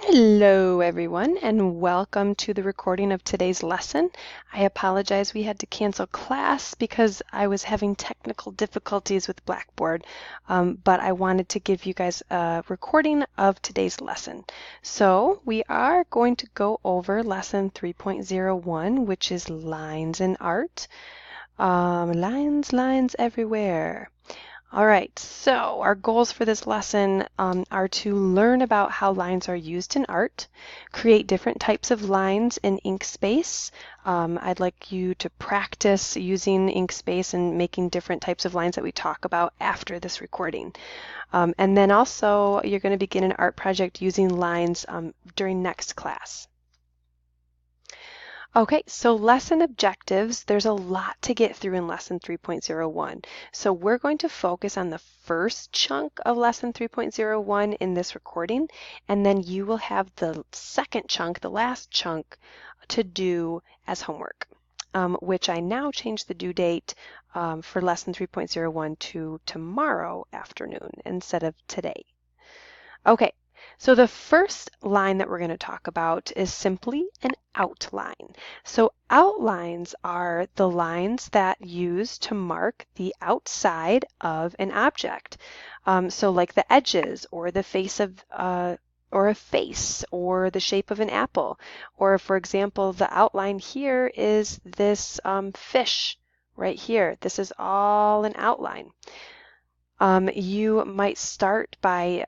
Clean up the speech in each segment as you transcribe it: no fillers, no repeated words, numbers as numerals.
Hello everyone and welcome to the recording of today's lesson. I apologize we had to cancel class because I was having technical difficulties with Blackboard, but I wanted to give you guys a recording of today's lesson. So we are going to go over lesson 3.01, which is lines in art. Lines everywhere. All right, so our goals for this lesson are to learn about how lines are used in art, create different types of lines in Inkspace. I'd like you to practice using Inkspace and making different types of lines that we talk about after this recording. And then also you're going to begin an art project using lines during next class. Okay, so lesson objectives, there's a lot to get through in lesson 3.01. So we're going to focus on the first chunk of lesson 3.01 in this recording, and then you will have the second chunk, the last chunk, to do as homework, which I now changed the due date for lesson 3.01 to tomorrow afternoon instead of today. Okay. So the first line that we're going to talk about is simply an outline. So outlines are the lines that use to mark the outside of an object. So like the edges or the face of or a face or the shape of an apple. Or for example, the outline here is this fish right here. This is all an outline. You might start by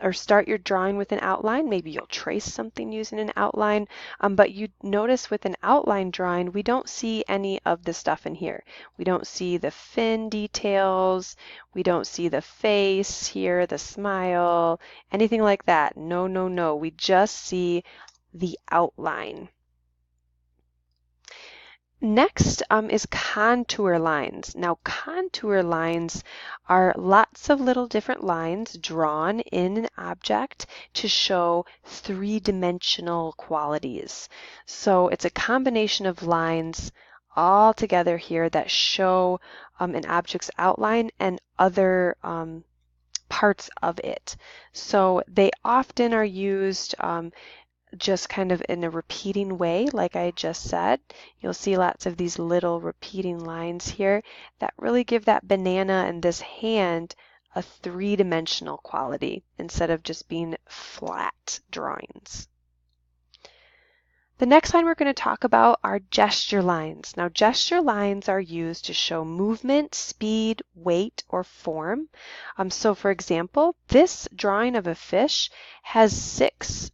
or start your drawing with an outline. Maybe you'll trace something using an outline, but you notice with an outline drawing, we don't see any of the stuff in here. We don't see the fin details, we don't see the face here, the smile, anything like that. No, no, no. We just see the outline. Next is contour lines. Now, contour lines are lots of little different lines drawn in an object to show three-dimensional qualities. So it's a combination of lines all together here that show an object's outline and other parts of it. So they often are used just kind of in a repeating way, like I just said. You'll see lots of these little repeating lines here that really give that banana and this hand a three-dimensional quality instead of just being flat drawings. The next line we're going to talk about are gesture lines. Now, gesture lines are used to show movement, speed, weight, or form. So for example, this drawing of a fish has 6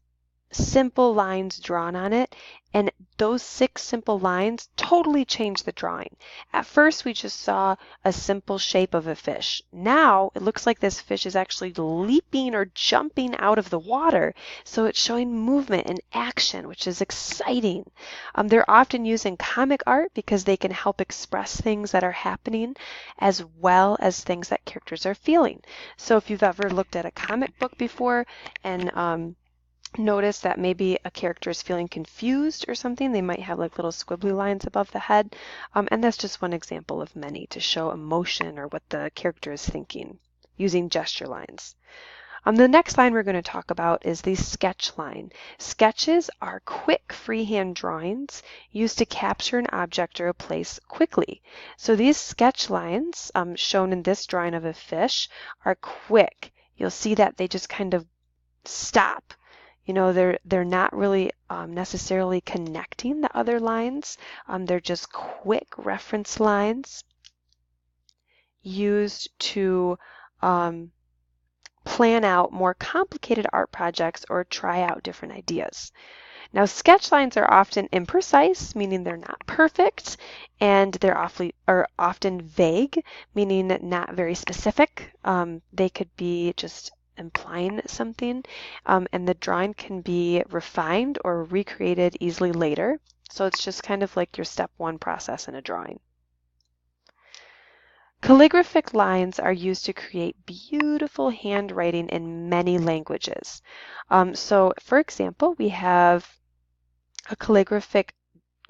simple lines drawn on it, and those 6 simple lines totally change the drawing. At first we just saw a simple shape of a fish. Now it looks like this fish is actually leaping or jumping out of the water, so it's showing movement and action, which is exciting. They're often used in comic art because they can help express things that are happening as well as things that characters are feeling. So if you've ever looked at a comic book before and notice that maybe a character is feeling confused or something, they might have like little squibbly lines above the head, and that's just one example of many to show emotion or what the character is thinking using gesture lines. The next line we're going to talk about is the sketch line. Sketches are quick freehand drawings used to capture an object or a place quickly. So these sketch lines shown in this drawing of a fish are quick. You'll see that they just kind of stop. You know, they're not really necessarily connecting the other lines. They're just quick reference lines used to plan out more complicated art projects or try out different ideas. Now, sketch lines are often imprecise, meaning they're not perfect, and they're often vague, meaning not very specific. They could be just implying something, and the drawing can be refined or recreated easily later. So it's just kind of like your step 1 process in a drawing. Calligraphic lines are used to create beautiful handwriting in many languages. So for example, we have a calligraphic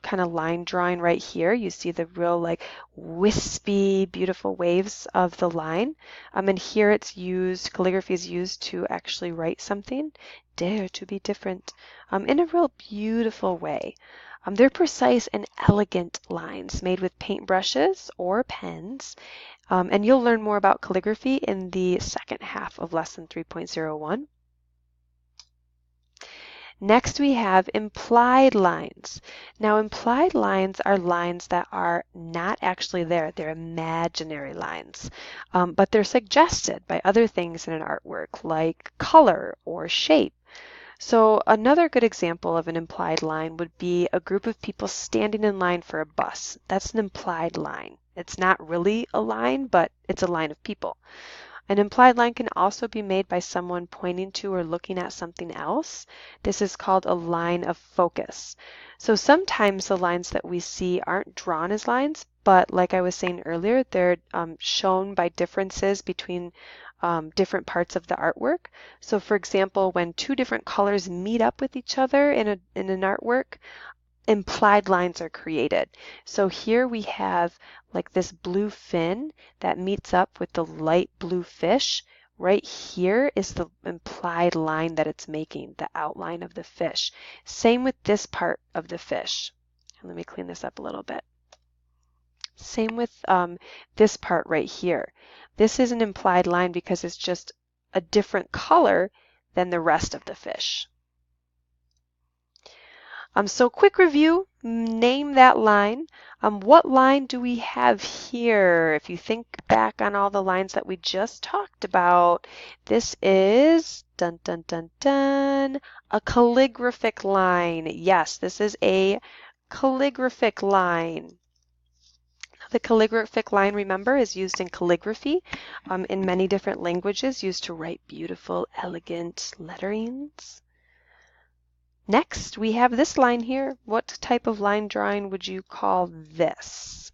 kind of line drawing right here. You see the real like wispy, beautiful waves of the line. And here it's used, calligraphy is used to actually write something, dare to be different, in a real beautiful way. They're precise and elegant lines made with paintbrushes or pens. And you'll learn more about calligraphy in the second half of lesson 3.01. Next, we have implied lines. Now, implied lines are lines that are not actually there. They're imaginary lines, but they're suggested by other things in an artwork, like color or shape. So another good example of an implied line would be a group of people standing in line for a bus. That's an implied line. It's not really a line, but it's a line of people. An implied line can also be made by someone pointing to or looking at something else. This is called a line of focus. So sometimes the lines that we see aren't drawn as lines, but like I was saying earlier, they're shown by differences between different parts of the artwork. So for example, when two different colors meet up with each other in an artwork, implied lines are created. So here we have like this blue fin that meets up with the light blue fish. Right here is the implied line that it's making, the outline of the fish. Same with this part of the fish. Let me clean this up a little bit. Same with this part right here. This is an implied line because it's just a different color than the rest of the fish. So quick review, name that line. What line do we have here? If you think back on all the lines that we just talked about, this is, dun dun dun dun, a calligraphic line. Yes, this is a calligraphic line. The calligraphic line, remember, is used in calligraphy in many different languages, used to write beautiful, elegant letterings. Next, we have this line here. What type of line drawing would you call this?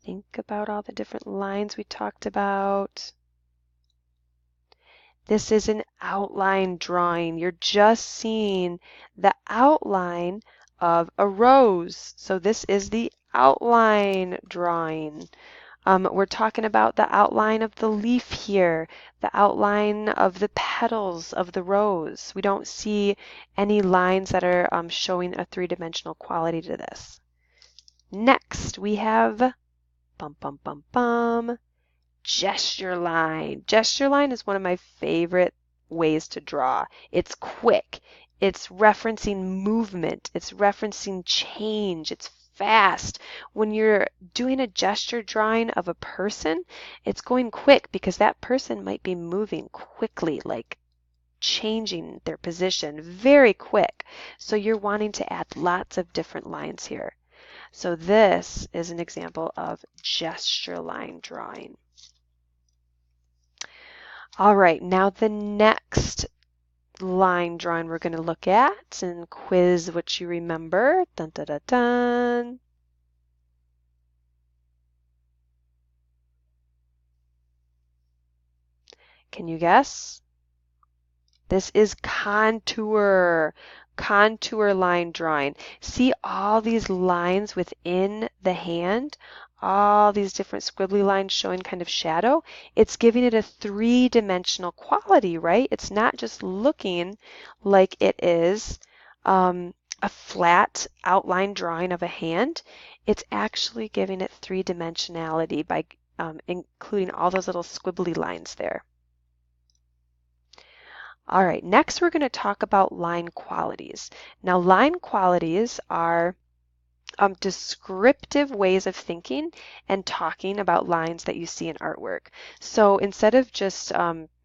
Think about all the different lines we talked about. This is an outline drawing. You're just seeing the outline of a rose. So this is the outline drawing. We're talking about the outline of the leaf here, the outline of the petals of the rose. We don't see any lines that are showing a three-dimensional quality to this. Next, we have gesture line. Gesture line is one of my favorite ways to draw. It's quick. It's referencing movement. It's referencing change. It's fast. When you're doing a gesture drawing of a person, it's going quick because that person might be moving quickly, like changing their position very quick. So you're wanting to add lots of different lines here. So this is an example of gesture line drawing. All right, now the next line drawing we're going to look at and quiz what you remember. Dun, dun, dun, dun. Can you guess? This is contour line drawing. See all these lines within the hand? All these different squiggly lines showing kind of shadow. It's giving it a three-dimensional quality, right? It's not just looking like it is a flat outline drawing of a hand. It's actually giving it three-dimensionality by including all those little squiggly lines there. All right, next we're going to talk about line qualities. Now, line qualities are descriptive ways of thinking and talking about lines that you see in artwork. So instead of just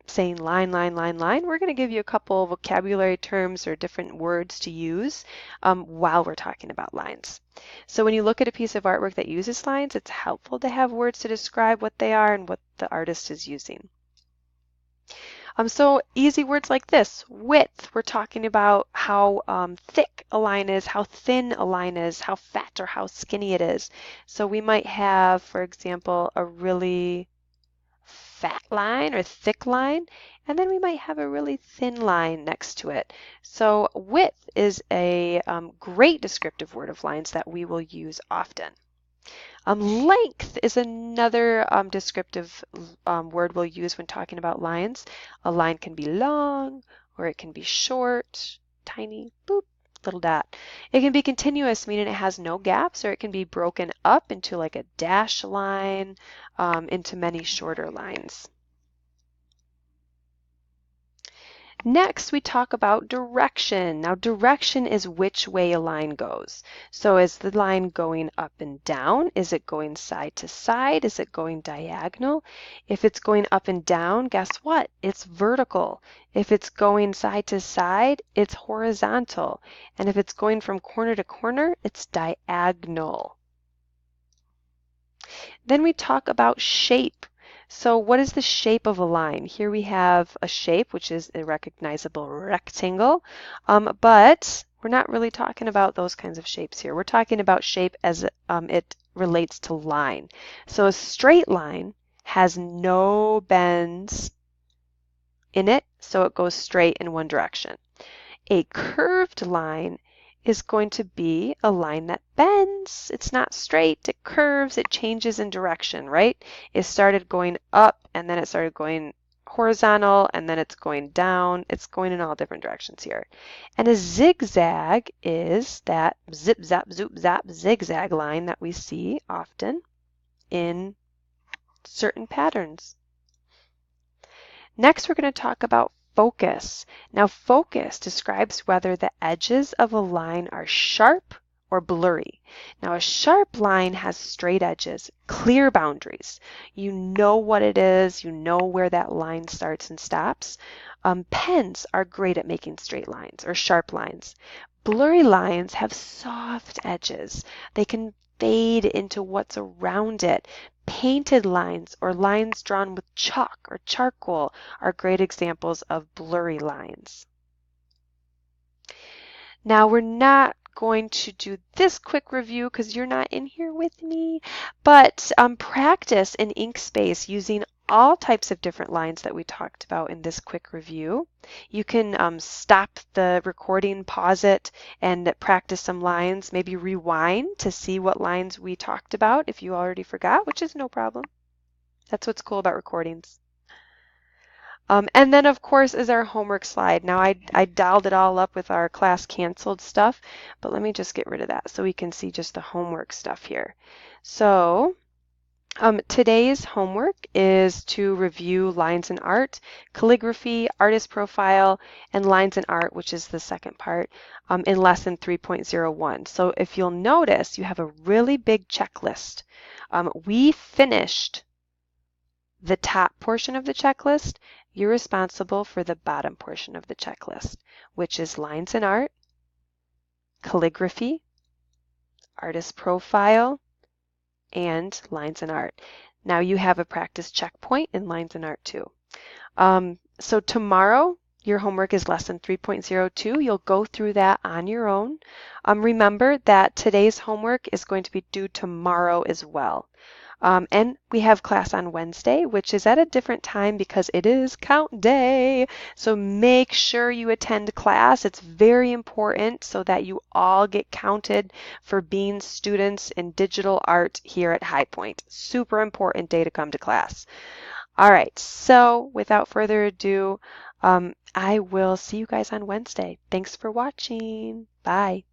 saying line, line, line, line, we're going to give you a couple vocabulary terms or different words to use while we're talking about lines. So when you look at a piece of artwork that uses lines, it's helpful to have words to describe what they are and what the artist is using. So easy words like this, width, we're talking about how thick a line is, how thin a line is, how fat or how skinny it is. So we might have, for example, a really fat line or thick line, and then we might have a really thin line next to it. So width is a great descriptive word of lines that we will use often. Length is another descriptive word we'll use when talking about lines. A line can be long, or it can be short, tiny, boop, little dot. It can be continuous, meaning it has no gaps, or it can be broken up into like a dash line, into many shorter lines. Next, we talk about direction. Now, direction is which way a line goes. So is the line going up and down? Is it going side to side? Is it going diagonal? If it's going up and down, guess what? It's vertical. If it's going side to side, it's horizontal. And if it's going from corner to corner, it's diagonal. Then we talk about shape. So what is the shape of a line? Here we have a shape, which is a recognizable rectangle, but we're not really talking about those kinds of shapes here. We're talking about shape as it relates to line. So a straight line has no bends in it, so it goes straight in one direction. A curved line is going to be a line that bends. It's not straight, it curves, it changes in direction, right? It started going up and then it started going horizontal and then it's going down. It's going in all different directions here. And a zigzag is that zip, zap, zoop, zap, zigzag line that we see often in certain patterns. Next, we're going to talk about focus. Now, focus describes whether the edges of a line are sharp or blurry. Now, a sharp line has straight edges, clear boundaries. You know what it is, you know where that line starts and stops. Pens are great at making straight lines or sharp lines. Blurry lines have soft edges. They can fade into what's around it. Painted lines or lines drawn with chalk or charcoal are great examples of blurry lines. Now, we're not going to do this quick review because you're not in here with me, but practice in Inkspace using all types of different lines that we talked about in this quick review. You can stop the recording, pause it, and practice some lines. Maybe rewind to see what lines we talked about if you already forgot, which is no problem. That's what's cool about recordings. And then, of course, is our homework slide. Now, I dialed it all up with our class canceled stuff, but let me just get rid of that so we can see just the homework stuff here. So, today's homework is to review lines in art, calligraphy, artist profile, and lines in art, which is the second part, in lesson 3.01. So if you'll notice, you have a really big checklist. We finished the top portion of the checklist. You're responsible for the bottom portion of the checklist, which is lines in art, calligraphy, artist profile, and lines in art. Now you have a practice checkpoint in lines in art too. So tomorrow, your homework is lesson 3.02. You'll go through that on your own. Remember that today's homework is going to be due tomorrow as well. And we have class on Wednesday, which is at a different time because it is count day. So make sure you attend class. It's very important so that you all get counted for being students in digital art here at High Point. Super important day to come to class. All right, so without further ado, I will see you guys on Wednesday. Thanks for watching. Bye.